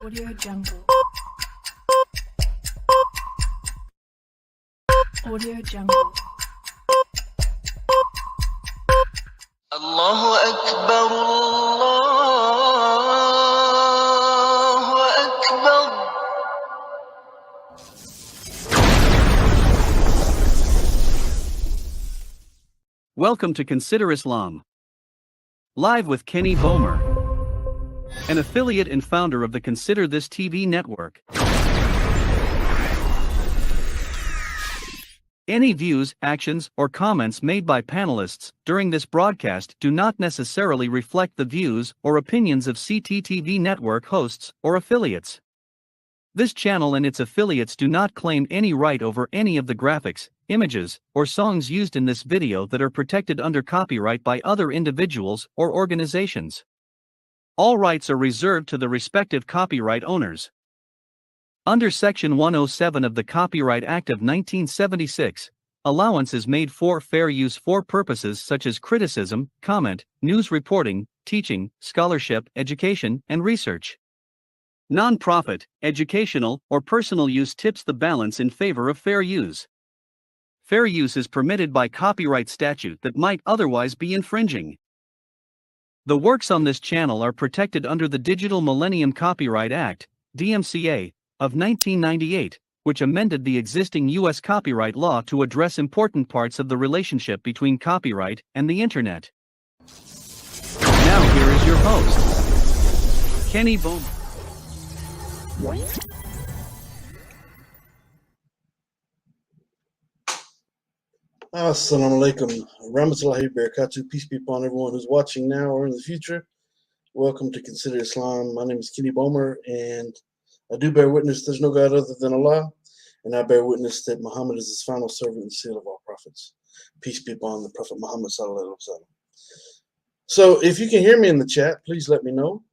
Audio Jungle. Audio Jungle. Allahu Akbar, Allahu Akbar. Welcome to Consider Islam. Live with Kenny Bomer, an affiliate and founder of the Consider This TV network. Any views, actions, or comments made by panelists during this broadcast do not necessarily reflect the views or opinions of CTTV network hosts or affiliates. This channel and its affiliates do not claim any right over any of the graphics, images, or songs used in this video that are protected under copyright by other individuals or organizations. All rights are reserved to the respective copyright owners. Under Section 107 of the Copyright Act of 1976, allowance is made for fair use for purposes such as criticism, comment, news reporting, teaching, scholarship, education, and research. Non-profit, educational, or personal use tips the balance in favor of fair use. Fair use is permitted by copyright statute that might otherwise be infringing. The works on this channel are protected under the Digital Millennium Copyright Act, DMCA, of 1998, which amended the existing U.S. copyright law to address important parts of the relationship between copyright and the Internet. Now here is your host, Kenny Bomer. Assalamu alaikum. Rahmatullahi barakatuh. Peace be upon everyone who's watching now or in the future. Welcome to Consider Islam. My name is Kenny Bomer, and I do bear witness there's no God other than Allah, and I bear witness that Muhammad is his final servant and seal of all prophets. Peace be upon the Prophet Muhammad sallallahu alaihi wasallam. So if you can hear me in the chat, please let me know.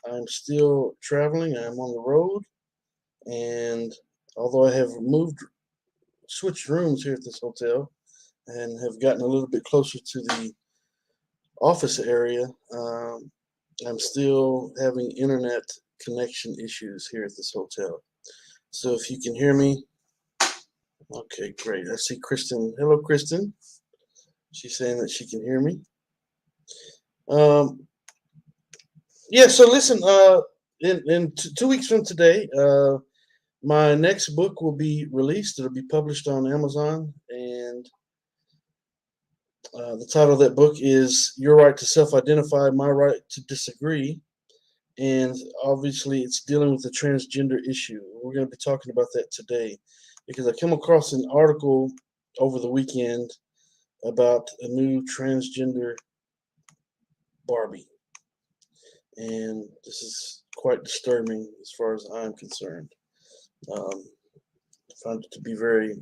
I'm still traveling. I'm on the road, and although I have switched rooms here at this hotel and have gotten a little bit closer to the office area, I'm still having internet connection issues here at this hotel. So if you can hear me, okay, great. I see Kristen. Hello, Kristen. She's saying that she can hear me. Yeah, so listen, in 2 weeks from today, my next book will be released. It'll be published on Amazon, and the title of that book is Your Right to Self-Identify, My Right to Disagree. And obviously it's dealing with the transgender issue. We're going to be talking about that today because I came across an article over the weekend about a new transgender Barbie. And this is quite disturbing as far as I'm concerned. I found it to be very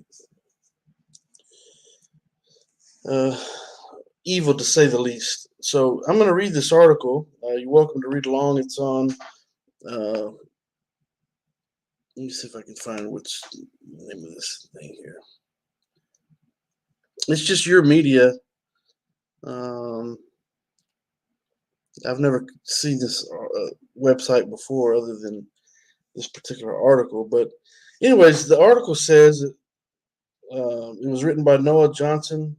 evil, to say the least. So I'm going to read this article. You're welcome to read along. It's on, let me see if I can find what's the name of this thing here. It's just Your Media. I've never seen this website before other than this particular article. But anyways, the article says it was written by Noah Johnson,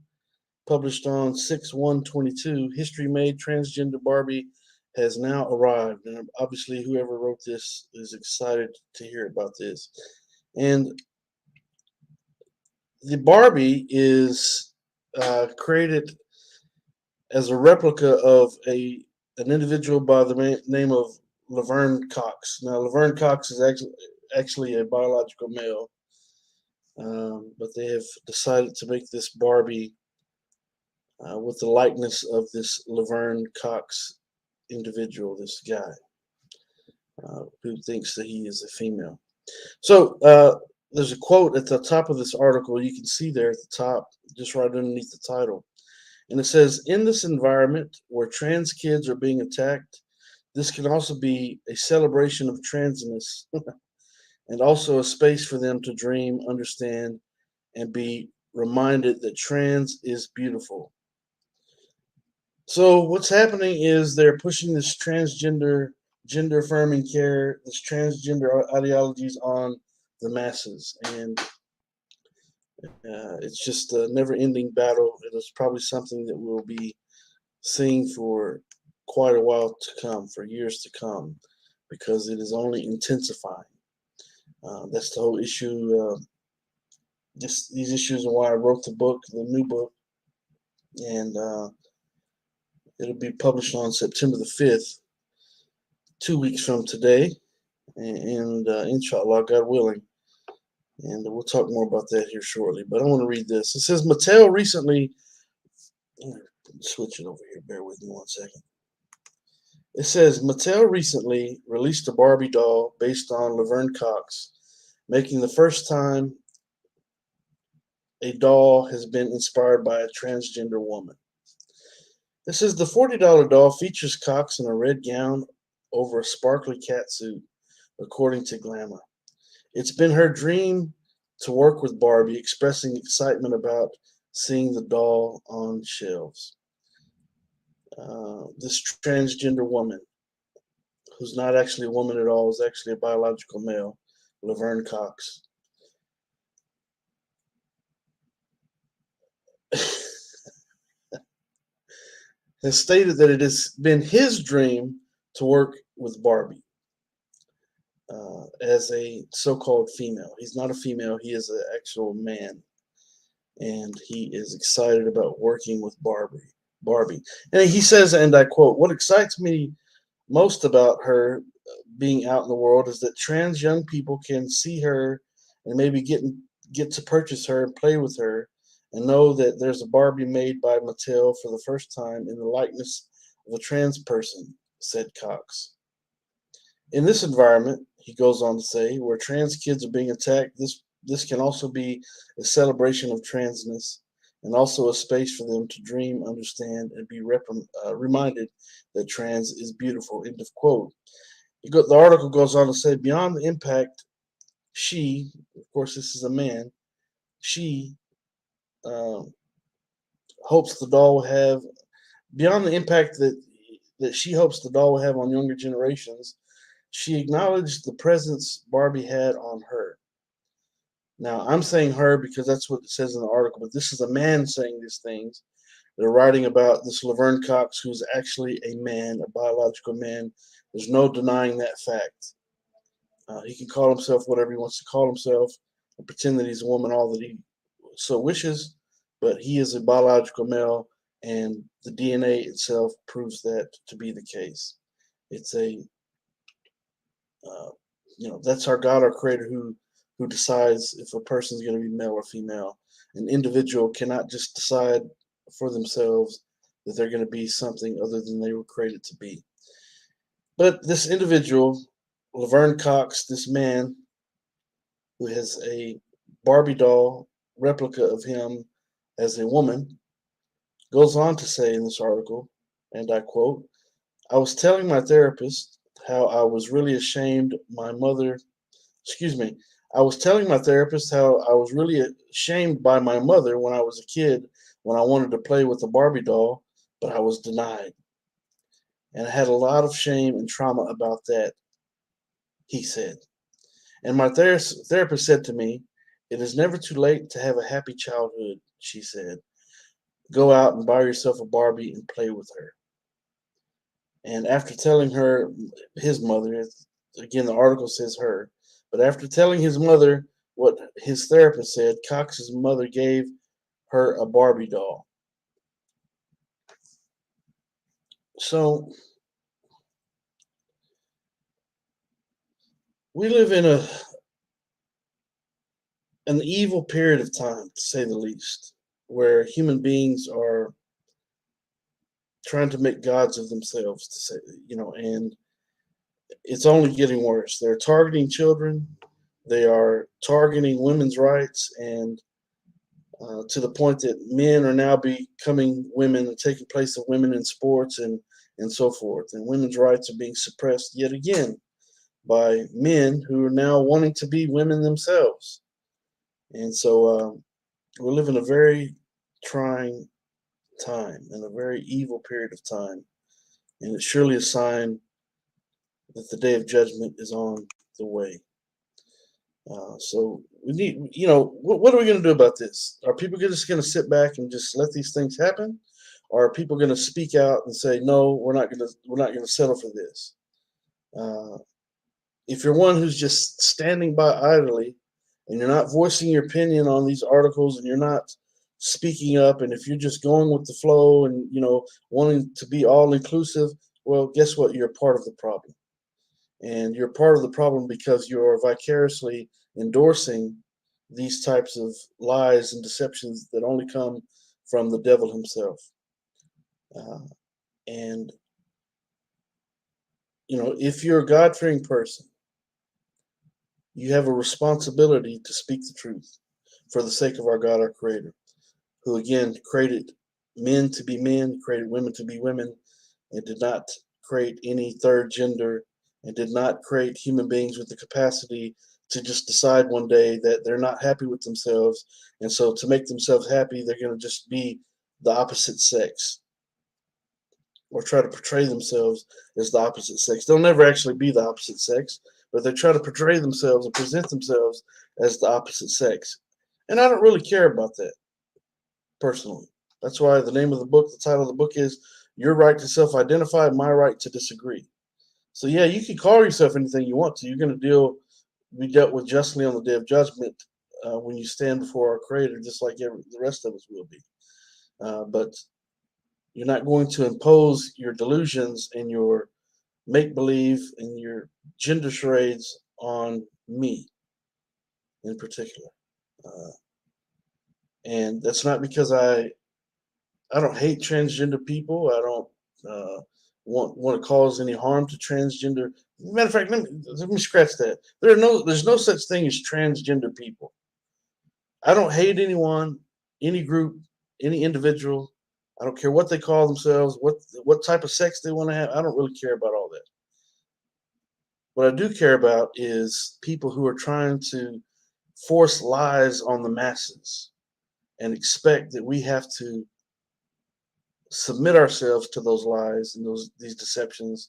published on 6/1/22. History made transgender Barbie has now arrived. And obviously whoever wrote this is excited to hear about this. And the Barbie is created as a replica of an individual by the name of Laverne Cox. Now, Laverne Cox is actually a biological male, but they have decided to make this Barbie with the likeness of this Laverne Cox individual, this guy who thinks that he is a female. So there's a quote at the top of this article. You can see there at the top, just right underneath the title. And it says, in this environment where trans kids are being attacked, This can also be a celebration of transness and also a space for them to dream, understand, and be reminded that trans is beautiful. So what's happening is they're pushing this transgender, gender affirming care, this transgender ideologies on the masses, and it's just a never-ending battle. It is probably something that we'll be seeing for quite a while to come, for years to come, because it is only intensifying. That's the whole issue. Just these issues and why I wrote the book, the new book, and it'll be published on September the 5th, 2 weeks from today, and inshallah, God willing. And we'll talk more about that here shortly. But I want to read this. It says Mattel recently. Switch it over here. Bear with me 1 second. It says Mattel recently released a Barbie doll based on Laverne Cox, making the first time a doll has been inspired by a transgender woman. This is the $40 doll features Cox in a red gown over a sparkly catsuit, according to Glamour. It's been her dream to work with Barbie, expressing excitement about seeing the doll on shelves. This transgender woman, who's not actually a woman at all, is actually a biological male, Laverne Cox. Has stated that it has been his dream to work with Barbie as a so-called female. He's not a female, he is an actual man. And he is excited about working with Barbie. And he says, and I quote, "What excites me most about her being out in the world is that trans young people can see her and maybe get to purchase her and play with her and know that there's a Barbie made by Mattel for the first time in the likeness of a trans person," said Cox. In this environment, he goes on to say, where trans kids are being attacked, this can also be a celebration of transness and also a space for them to dream, understand, and be reminded that trans is beautiful. End of quote. The article goes on to say, beyond the impact, she, of course, this is a man, she uh, hopes the doll will have, beyond the impact that she hopes the doll will have on younger generations, she acknowledged the presence Barbie had on her. Now, I'm saying her because that's what it says in the article, but this is a man saying these things. They're writing about this Laverne Cox, who's actually a man, a biological man. There's no denying that fact. He can call himself whatever he wants to call himself and pretend that he's a woman all that he so wishes, but he is a biological male, and the DNA itself proves that to be the case. It's that's our God, our Creator, who decides if a person's going to be male or female. An individual cannot just decide for themselves that they're going to be something other than they were created to be. But this individual, Laverne Cox, this man who has a Barbie doll replica of him as a woman, goes on to say in this article, and I quote, "I was telling my therapist how I was really ashamed my mother, excuse me, I was telling my therapist how I was really ashamed by my mother when I was a kid when I wanted to play with a Barbie doll, but I was denied. And I had a lot of shame and trauma about that," he said. And my therapist said to me, "It is never too late to have a happy childhood," she said. "Go out and buy yourself a Barbie and play with her." And after telling her, his mother, again, the article says her, but after telling his mother what his therapist said, Cox's mother gave her a Barbie doll. So we live in an evil period of time, to say the least, where human beings are trying to make gods of themselves, to say, and it's only getting worse. They're targeting children. They are targeting women's rights, and to the point that men are now becoming women and taking place of women in sports and and so forth. And women's rights are being suppressed yet again by men who are now wanting to be women themselves. And so we live in a very trying time and a very evil period of time. And it's surely a sign that the day of judgment is on the way. So we need, what are we going to do about this? Are people just going to sit back and just let these things happen, or are people going to speak out and say, no, we're not going to settle for this? Uh, if you're one who's just standing by idly, and you're not voicing your opinion on these articles, and you're not speaking up, and if you're just going with the flow and wanting to be all inclusive, well, guess what? You're part of the problem. And you're part of the problem because you're vicariously endorsing these types of lies and deceptions that only come from the devil himself. And if you're a God-fearing person, you have a responsibility to speak the truth for the sake of our God, our Creator, who again created men to be men, created women to be women, and did not create any third gender, and did not create human beings with the capacity to just decide one day that they're not happy with themselves. And so to make themselves happy, they're going to just be the opposite sex, or try to portray themselves as the opposite sex. They'll never actually be the opposite sex, but they try to portray themselves and present themselves as the opposite sex. And I don't really care about that, personally. That's why the name of the book, the title of the book is Your Right to Self-Identify, My Right to Disagree. So yeah, you can call yourself anything you want to. You're going to be dealt with justly on the day of judgment when you stand before our Creator, just like the rest of us will be. But you're not going to impose your delusions and your make-believe and your gender charades on me in particular. And that's not because I don't hate transgender people. I don't want to cause any harm to transgender. Matter of fact, let me scratch that. There's no such thing as transgender people. I don't hate anyone, any group, any individual. I don't care what they call themselves, what type of sex they want to have. I don't really care about all that. What I do care about is people who are trying to force lies on the masses and expect that we have to submit ourselves to those lies and these deceptions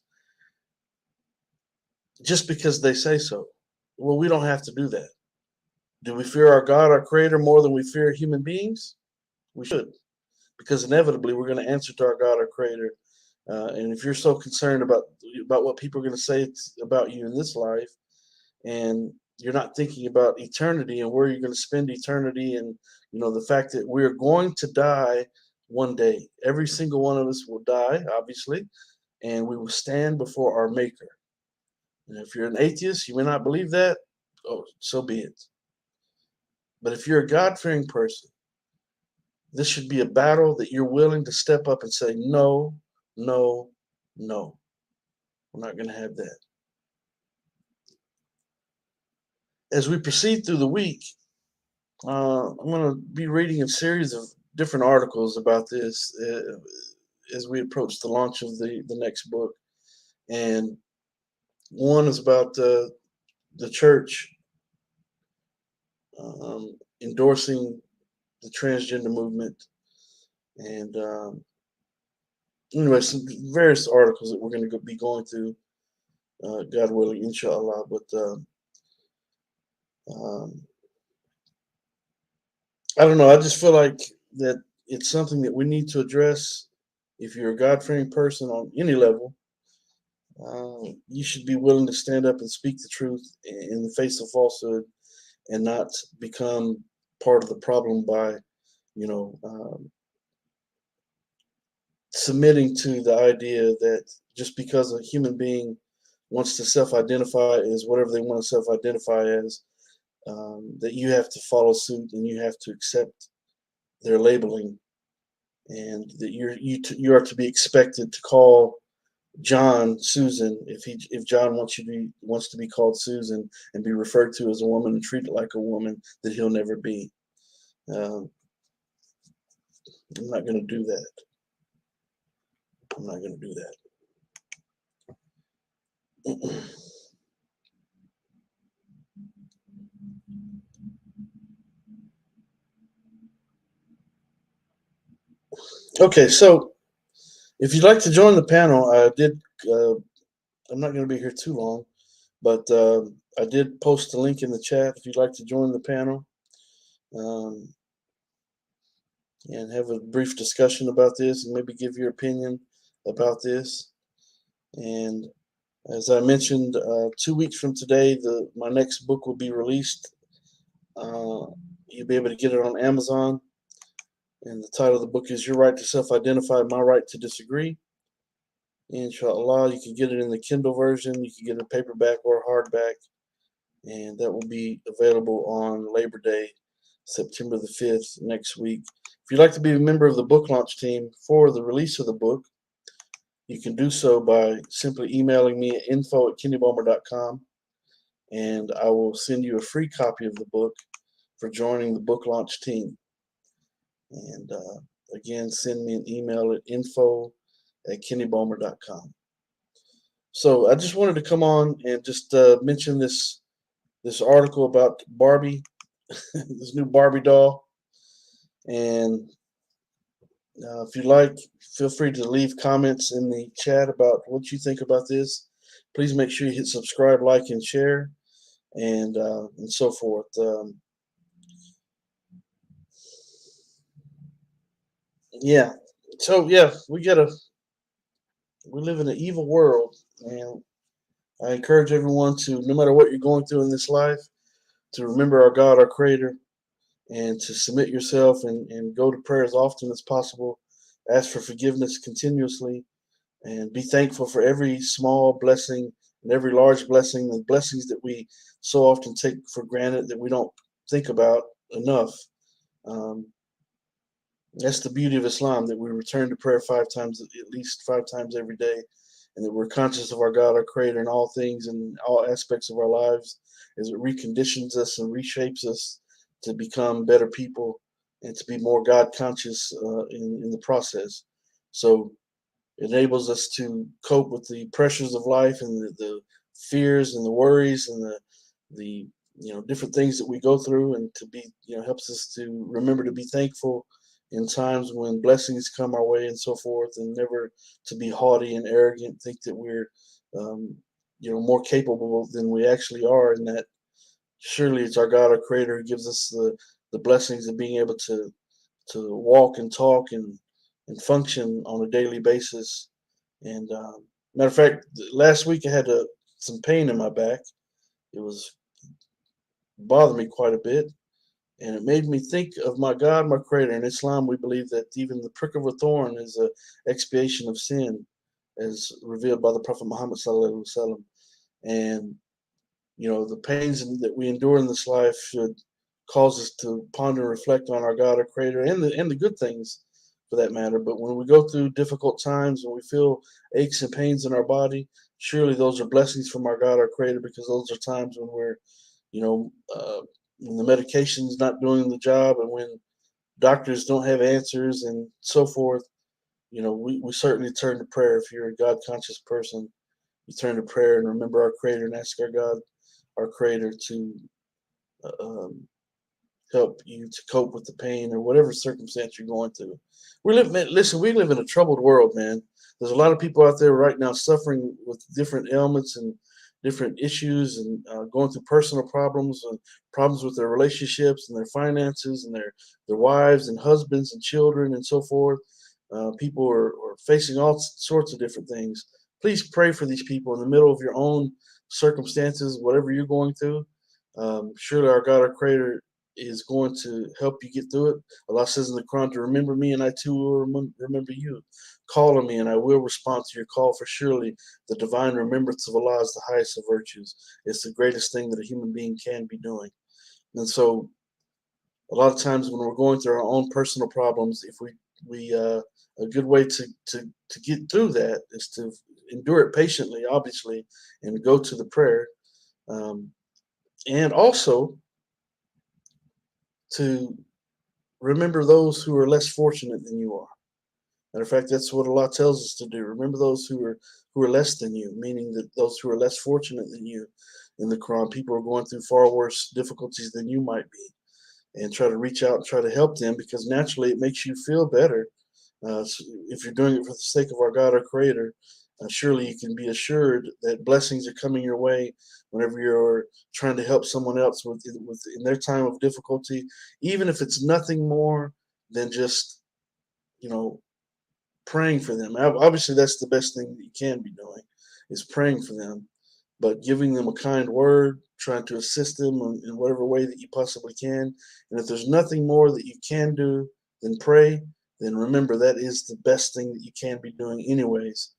just because they say so. Well, we don't have to do that. Do we fear our God, our Creator, more than we fear human beings? We should, because inevitably we're going to answer to our God, our Creator. And if you're so concerned about what people are going to say about you in this life, and you're not thinking about eternity and where you're going to spend eternity, and the fact that we're going to die one day. Every single one of us will die, obviously, and we will stand before our Maker. And if you're an atheist, you may not believe that. Oh, so be it. But if you're a God-fearing person, this should be a battle that you're willing to step up and say, no, no, no. We're not going to have that. As we proceed through the week, I'm going to be reading a series of different articles about this as we approach the launch of the next book. And one is about the church endorsing the transgender movement. And anyway, some various articles that we're going to be going through, God willing, inshallah. But I don't know. I just feel like that it's something that we need to address. If you're a God-fearing person on any level, you should be willing to stand up and speak the truth in the face of falsehood, and not become part of the problem by, submitting to the idea that just because a human being wants to self-identify as whatever they want to self-identify as, that you have to follow suit and you have to accept their labeling, and that you are to be expected to call John Susan if John wants to be called Susan and be referred to as a woman and treated like a woman that he'll never be. I'm not going to do that. I'm not going to do that. Okay, so if you'd like to join the panel, I did. I'm not going to be here too long, but I did post a link in the chat if you'd like to join the panel um, and have a brief discussion about this and maybe give your opinion about this. And as I mentioned, 2 weeks from today, my next book will be released. You'll be able to get it on Amazon. And the title of the book is Your Right to Self-Identify, My Right to Disagree. Inshallah, you can get it in the Kindle version. You can get it paperback or hardback. And that will be available on Labor Day, September the 5th, next week. If you'd like to be a member of the book launch team for the release of the book, you can do so by simply emailing me at info@kennybomber.com, and I will send you a free copy of the book for joining the book launch team. And again, send me an email at info@kennybomber.com. So I just wanted to come on and just mention this article about Barbie, this new Barbie doll. And if you like, feel free to leave comments in the chat about what you think about this. Please make sure you hit subscribe, like, and share, and so forth. Yeah. So yeah, we live in an evil world, and I encourage everyone to, no matter what you're going through in this life, to remember our God, our Creator, and to submit yourself and go to prayer as often as possible. Ask for forgiveness continuously, and be thankful for every small blessing and every large blessing, the blessings that we so often take for granted that we don't think about enough. Um, that's the beauty of Islam, that we return to prayer 5 times, at least 5 times every day, and that we're conscious of our God, our Creator, in all things and all aspects of our lives, as it reconditions us and reshapes us to become better people and to be more God conscious in the process. So it enables us to cope with the pressures of life and the fears and the worries and the different things that we go through, and to be helps us to remember to be thankful in times when blessings come our way and so forth, and never to be haughty and arrogant, think that we're um, more capable than we actually are, and that surely it's our God, our Creator, who gives us the blessings of being able to walk and talk and function on a daily basis. And matter of fact, last week I had some pain in my back. It was bothering me quite a bit, and it made me think of my God, my Creator. In Islam, we believe that even the prick of a thorn is a expiation of sin, as revealed by the Prophet Muhammad sallallahu alaihi wasallam. And the pains that we endure in this life should cause us to ponder and reflect on our God, our Creator, and the good things for that matter. But when we go through difficult times and we feel aches and pains in our body, surely those are blessings from our God, our Creator, because those are times when we're, you know, uh, when the medication's not doing the job and when doctors don't have answers and so forth. We certainly turn to prayer. If you're a God conscious person, you turn to prayer and remember our Creator and ask our God, our Creator, to uh, um, help you to cope with the pain or whatever circumstance you're going through. Listen, we live in a troubled world, man. There's a lot of people out there right now suffering with different ailments and different issues, and going through personal problems and problems with their relationships and their finances and their wives and husbands and children and so forth. People are facing all sorts of different things. Please pray for these people in the middle of your own circumstances, whatever you're going through. Surely our God, our Creator, is going to help you get through it. Allah says in the Quran to remember me, and I too will remember you. Call on me, and I will respond to your call. For surely the divine remembrance of Allah is the highest of virtues. It's the greatest thing that a human being can be doing. And so, a lot of times when we're going through our own personal problems, if we a good way to get through that is to endure it patiently, obviously, and go to the prayer, um, and also to remember those who are less fortunate than you are. Matter of fact, that's what Allah tells us to do. Remember those who are less than you, meaning that those who are less fortunate than you in the Quran. People are going through far worse difficulties than you might be, and try to reach out and try to help them, because naturally it makes you feel better. If you're doing it for the sake of our God, our Creator, surely you can be assured that blessings are coming your way whenever you're trying to help someone else with in their time of difficulty, even if it's nothing more than just, you know, praying for them. Obviously, that's the best thing that you can be doing, is praying for them, but giving them a kind word, trying to assist them in whatever way that you possibly can. And if there's nothing more that you can do than pray, then remember that is the best thing that you can be doing, anyways.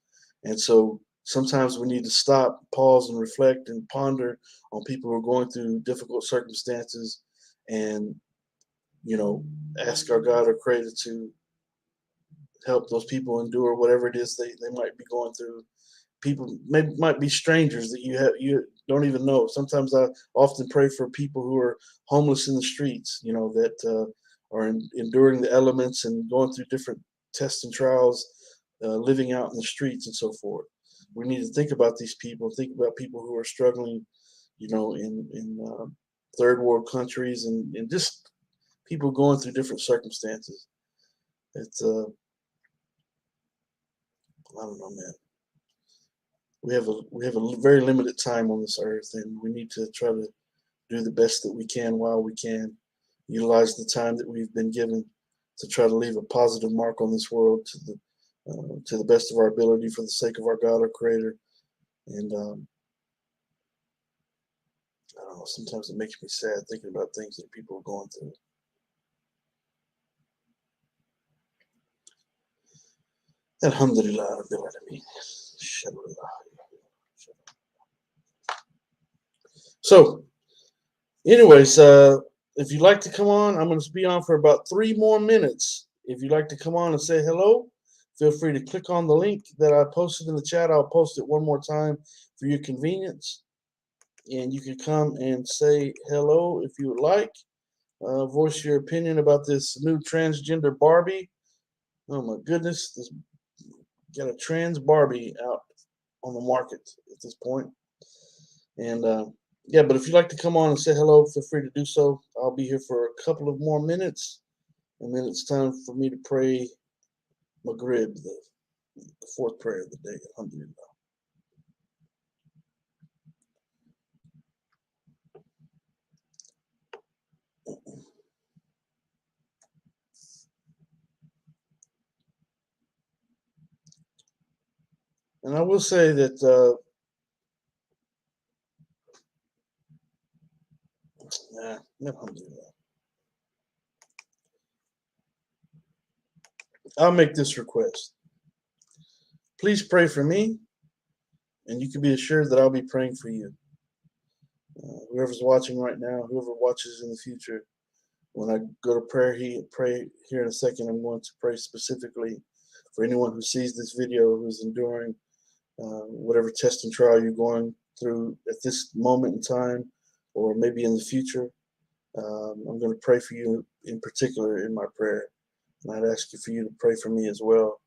And so sometimes we need to stop, pause, and reflect and ponder on people who are going through difficult circumstances, and, you know, ask our God or Creator to help those people endure whatever it is they might be going through. People might be strangers that you don't even know. Sometimes I often pray for people who are homeless in the streets, you know, that are enduring the elements and going through different tests and trials, living out in the streets and so forth. We need to think about these people, think about people who are struggling, you know, in third world countries, and just people going through different circumstances. It's I don't know, man. We have a very limited time on this earth, and we need to try to do the best that we can while we can. Utilize the time that we've been given to try to leave a positive mark on this world to the best of our ability, for the sake of our God, our Creator. And I don't know. Sometimes it makes me sad thinking about things that people are going through. Alhamdulillah Rabbil Alameen. So, anyways, if you'd like to come on, I'm going to be on for about 3 more minutes. If you'd like to come on and say hello, feel free to click on the link that I posted in the chat. I'll post it one more time for your convenience. And you can come and say hello if you would like. Voice your opinion about this new transgender Barbie. Oh my goodness, this got a trans Barbie out on the market at this point. And yeah, but if you'd like to come on and say hello, feel free to do so. I'll be here for a couple of more minutes, and then it's time for me to pray Maghrib, the fourth prayer of the day. Alhamdulillah. And I will say that alhamdulillah. I'll make this request. Please pray for me, and you can be assured that I'll be praying for you. Whoever's watching right now, whoever watches in the future, when I go to pray here in a second, I'm going to pray specifically for anyone who sees this video, who's enduring whatever test and trial you're going through at this moment in time, or maybe in the future. I'm going to pray for you in particular in my prayer, and I'd ask you for you to pray for me as well.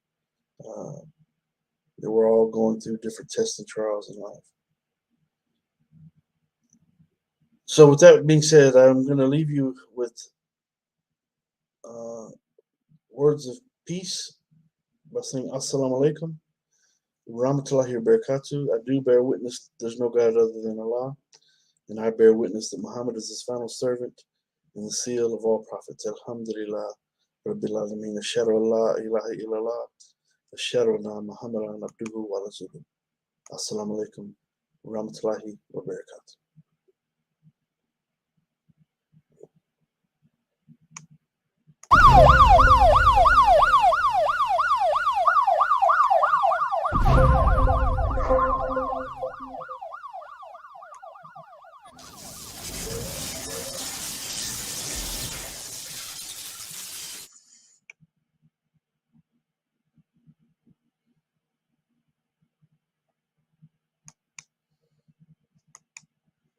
That we're all going through different tests and trials in life. So with that being said, I'm going to leave you with words of peace by saying Assalamu alaikum, Rahmatullahi wa barakatuh. I do bear witness there's no God other than Allah, and I bear witness that Muhammad is his final servant and the seal of all prophets. Alhamdulillah Rabbil Alameen. Ashhadu an la ilaha illallah. Ashhadu anna Muhammadan abduhu wa rasuluh. Assalamu alaikum, Rahmatullahi wa barakatuh.